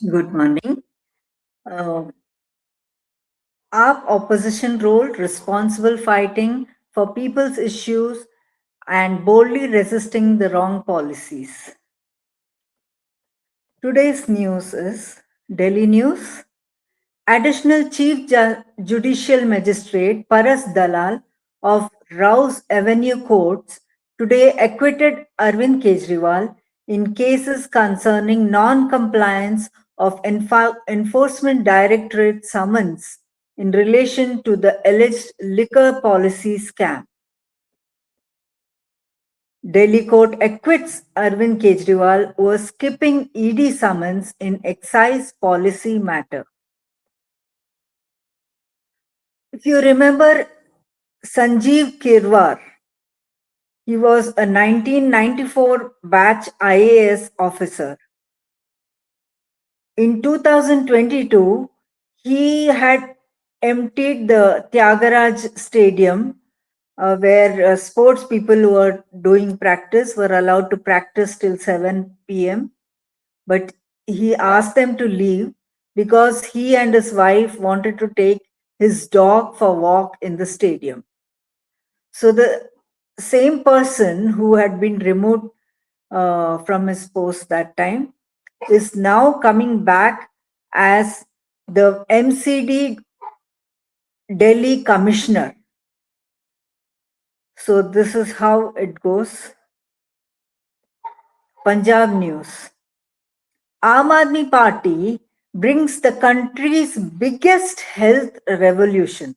Good morning. Uh, AAP opposition role, responsible fighting for people's issues and boldly resisting the wrong policies. Today's news is Delhi News. Additional Chief Judicial Magistrate Paras Dalal of Rouse Avenue Courts today acquitted Arvind Kejriwal in cases concerning non-compliance of Enforcement Directorate summons in relation to the alleged liquor policy scam. Delhi court acquits Arvind Kejriwal over skipping ED summons in excise policy matter. If you remember Sanjeev Kirwar, he was a 1994 batch IAS officer. In 2022, he had emptied the Tyagaraja Stadium where sports people who were doing practice were allowed to practice till 7 p.m. But he asked them to leave because he and his wife wanted to take his dog for a walk in the stadium. So the same person who had been removed from his post that time is now coming back as the MCD Delhi Commissioner. So this is how it goes. Punjab News. Aam Aadmi Party brings the country's biggest health revolution.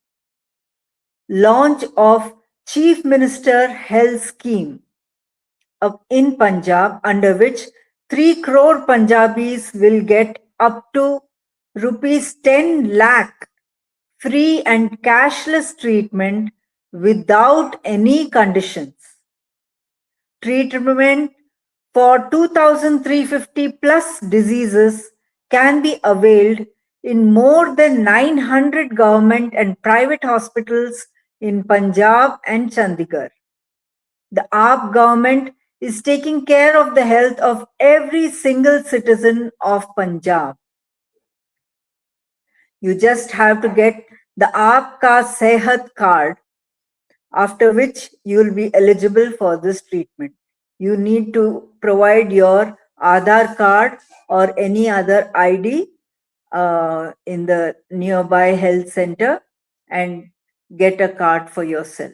Launch of Chief Minister Health Scheme in Punjab, under which 3 crore Punjabis will get up to rupees 10 lakh free and cashless treatment without any conditions. Treatment for 2,350 plus diseases can be availed in more than 900 government and private hospitals in Punjab and Chandigarh. The AAP government is taking care of the health of every single citizen of Punjab. You just have to get the Aapka Sehat card, after which you will be eligible for this treatment. You need to provide your Aadhaar card or any other ID in the nearby health center and get a card for yourself.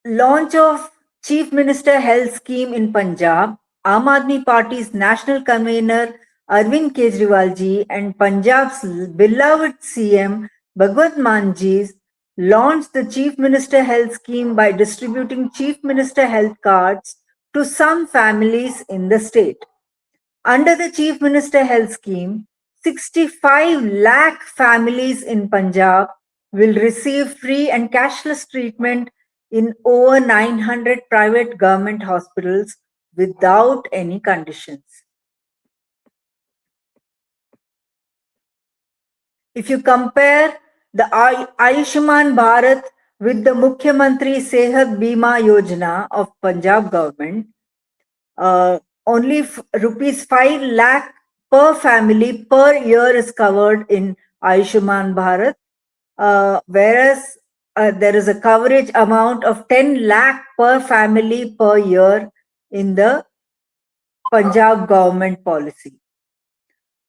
Launch of Chief Minister Health Scheme in Punjab. Aam Aadmi Party's national convener Arvind Kejriwal ji and Punjab's beloved CM Bhagwant Mann ji launched the Chief Minister Health Scheme by distributing Chief Minister Health cards to some families in the state. Under the Chief Minister Health Scheme, 65 lakh families in Punjab will receive free and cashless treatment in over 900 private government hospitals without any conditions. If you compare the Ayushman Bharat with the Mukhyamantri Sehat Bima Yojana of Punjab government, only rupees 5 lakh per family per year is covered in Ayushman Bharat, whereas there is a coverage amount of 10 lakh per family per year in the Punjab government policy.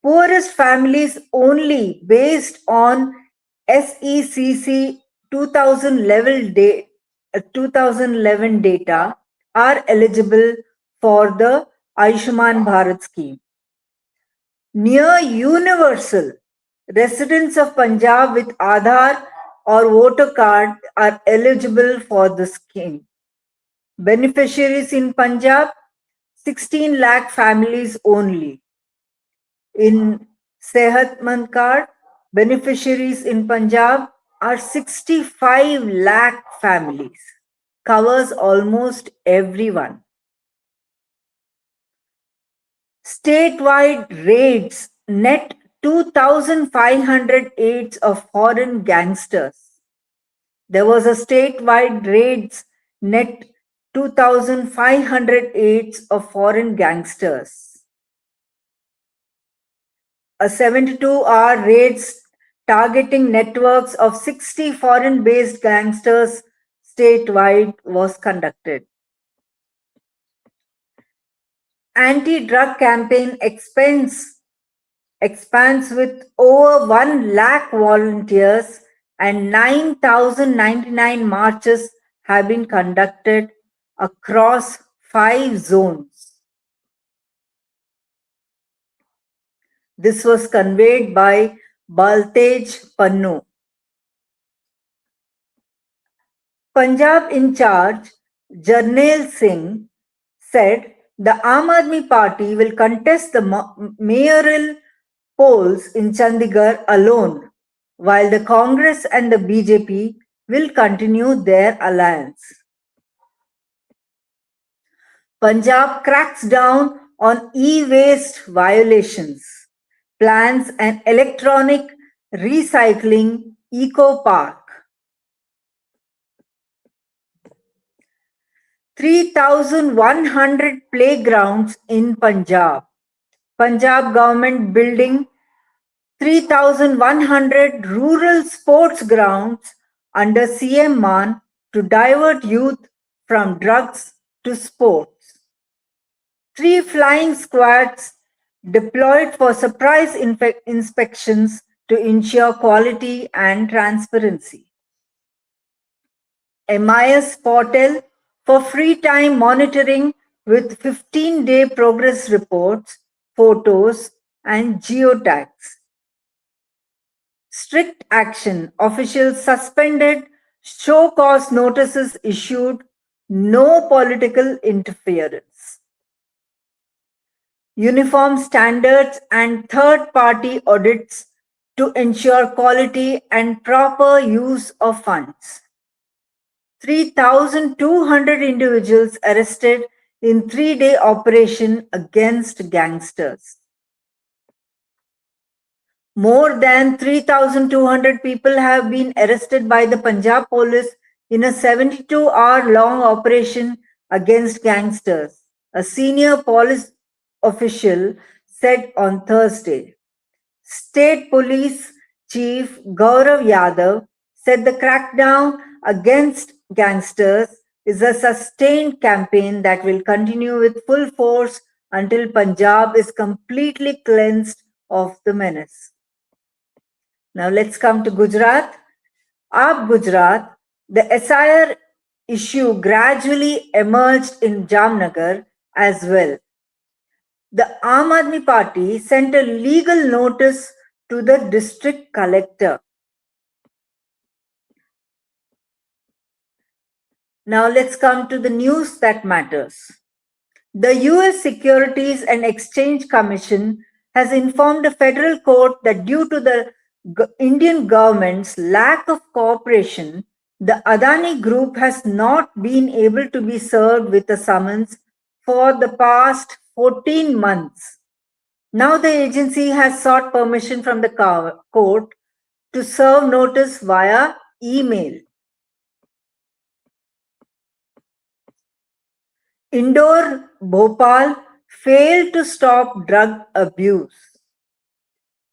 Poorest families only based on SECC 2011 data are eligible for the Ayushman Bharat scheme. Near universal residents of Punjab with Aadhaar or voter card are eligible for the scheme. Beneficiaries in Punjab, 16 lakh families only. In Sehatmand card, beneficiaries in Punjab are 65 lakh families. Covers almost everyone. Statewide raids net 2,500 aids of foreign gangsters. There was a statewide raids net 2,508 of foreign gangsters. A 72-hour raid targeting networks of 60 foreign-based gangsters statewide was conducted. Anti-drug campaign expands with over 1 lakh volunteers and 9,099 marches have been conducted across 5 zones. This was conveyed by Baltej Pannu. Punjab in charge, Jarnail Singh, said the Aam Aadmi Party will contest the mayoral polls in Chandigarh alone, while the Congress and the BJP will continue their alliance. Punjab cracks down on e-waste violations, plans an electronic recycling eco park. 3,100 playgrounds in Punjab. Punjab government building 3,100 rural sports grounds under CM Man to divert youth from drugs to sports. 3 flying squads deployed for surprise inspections to ensure quality and transparency. MIS portal for free time monitoring with 15-day progress reports, photos, and geotags. Strict action. Officials suspended, show cause notices issued, no political interference. Uniform standards and third-party audits to ensure quality and proper use of funds. 3,200 individuals arrested in 3-day operation against gangsters. More than 3,200 people have been arrested by the Punjab police in a 72-hour-long operation against gangsters, a senior police official said on Thursday. State Police Chief Gaurav Yadav said the crackdown against gangsters is a sustained campaign that will continue with full force until Punjab is completely cleansed of the menace. Now let's come to Gujarat. AAP Gujarat, the SIR issue gradually emerged in Jamnagar as well. The Aam Aadmi Party sent a legal notice to the district collector. Now let's come to the news that matters. The US Securities and Exchange Commission has informed a federal court that due to the Indian government's lack of cooperation, the Adani Group has not been able to be served with a summons for the past 14 months. Now the agency has sought permission from the court to serve notice via email. Indore, Bhopal failed to stop drug abuse.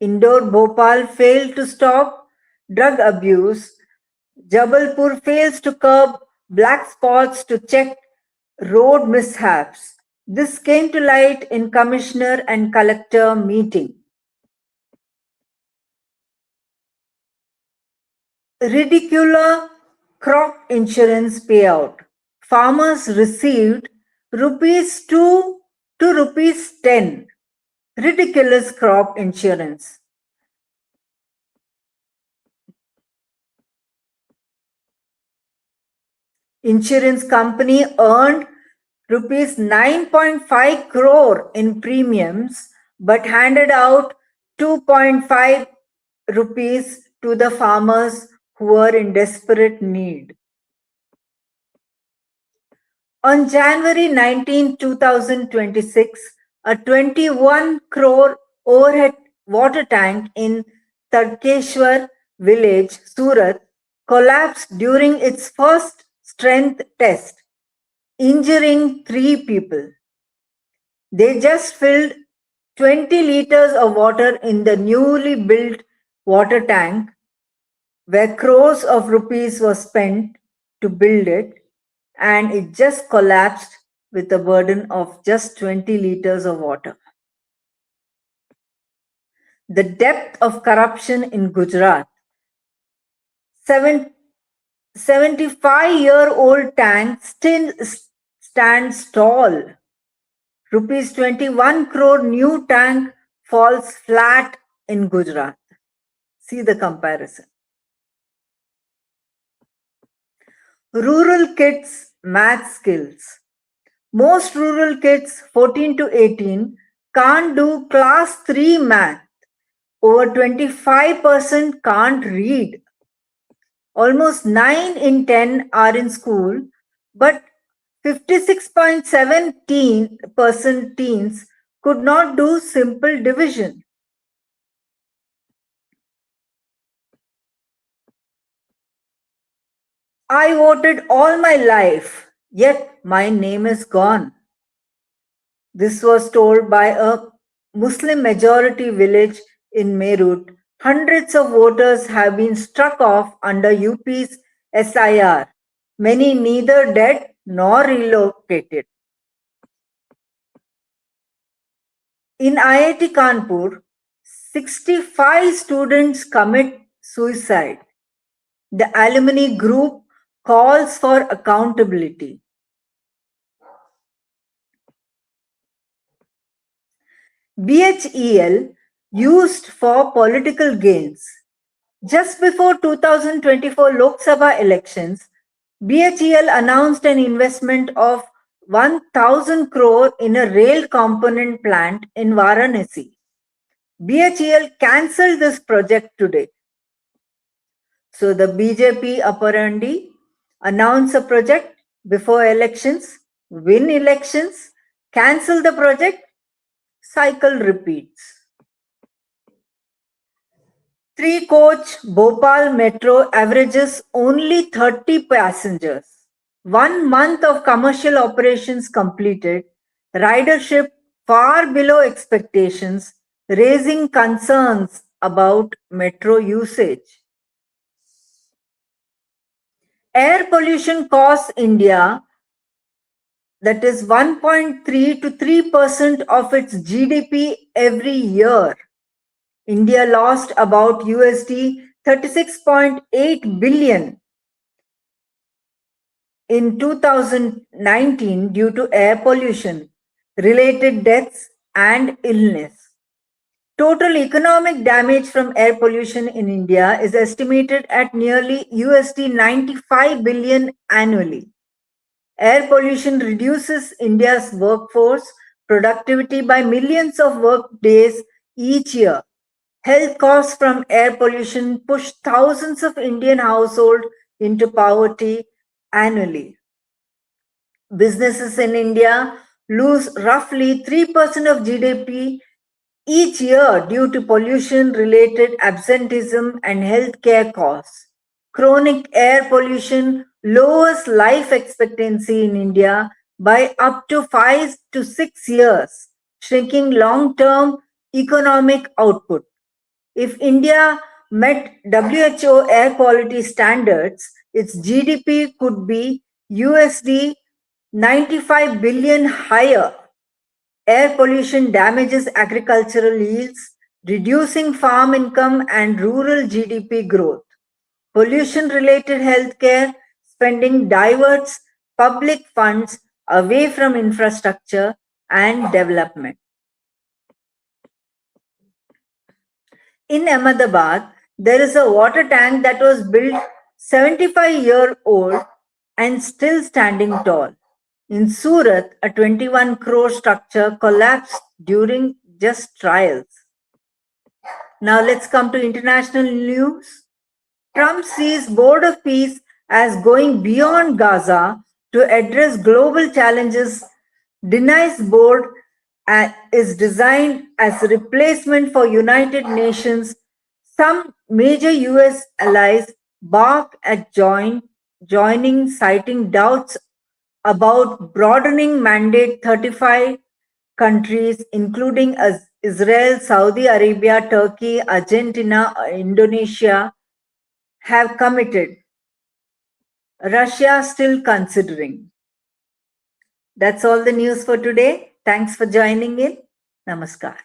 Indore, Bhopal failed to stop drug abuse. Jabalpur fails to curb black spots to check road mishaps. This came to light in commissioner and collector meeting. Ridiculous crop insurance payout. Farmers received rupees 2 to rupees 10. Ridiculous crop insurance. Insurance company earned rupees 9.5 crore in premiums but handed out 2.5 rupees to the farmers who were in desperate need. On January 19, 2026, a 21 crore overhead water tank in Tadkeshwar village, Surat, collapsed during its first strength test. injuring 3 people. They just filled 20 liters of water in the newly built water tank where crores of rupees was spent to build it, and it just collapsed with a burden of just 20 liters of water. The depth of corruption in Gujarat. 75-year-old tank still stands tall. Rupees 21 crore new tank falls flat in Gujarat. See the comparison. Rural kids' math skills. Most rural kids 14 to 18 can't do class 3 math. Over 25% can't read. Almost 9 in 10 are in school, but 56.7% teens could not do simple division. I voted all my life, yet my name is gone. This was told by a Muslim majority village in Meerut. Hundreds of voters have been struck off under UP's SIR, many neither dead nor relocated. In IIT Kanpur, 65 students commit suicide. The alumni group calls for accountability. BHEL used for political gains. Just before 2024 Lok Sabha elections, BHEL announced an investment of 1,000 crore in a rail component plant in Varanasi. BHEL cancelled this project today. So the BJP apparently announce a project before elections, win elections, cancel the project, cycle repeats. 3-coach Bhopal Metro averages only 30 passengers. 1 month of commercial operations completed, ridership far below expectations, raising concerns about metro usage. Air pollution costs India, that is 1.3 to 3% of its GDP every year. India lost about USD 36.8 billion in 2019 due to air pollution, related deaths and illness. Total economic damage from air pollution in India is estimated at nearly USD 95 billion annually. Air pollution reduces India's workforce productivity by millions of work days each year. Health costs from air pollution push thousands of Indian households into poverty annually. Businesses in India lose roughly 3% of GDP each year due to pollution-related absenteeism and healthcare costs. Chronic air pollution lowers life expectancy in India by up to 5 to 6 years, shrinking long-term economic output. If India met WHO air quality standards, its GDP could be USD 95 billion higher. Air pollution damages agricultural yields, reducing farm income and rural GDP growth. Pollution-related healthcare spending diverts public funds away from infrastructure and development. In Ahmedabad, there is a water tank that was built 75-year-old and still standing tall. In Surat, a 21 crore structure collapsed during just trials. Now let's come to international news. Trump sees Board of Peace as going beyond Gaza to address global challenges, denies board is designed as a replacement for United Nations. Some major US allies balk at joining, citing doubts about broadening mandate. 35 countries, including Israel, Saudi Arabia, Turkey, Argentina, Indonesia, have committed. Russia still considering. That's all the news for today. Thanks for joining in. Namaskar.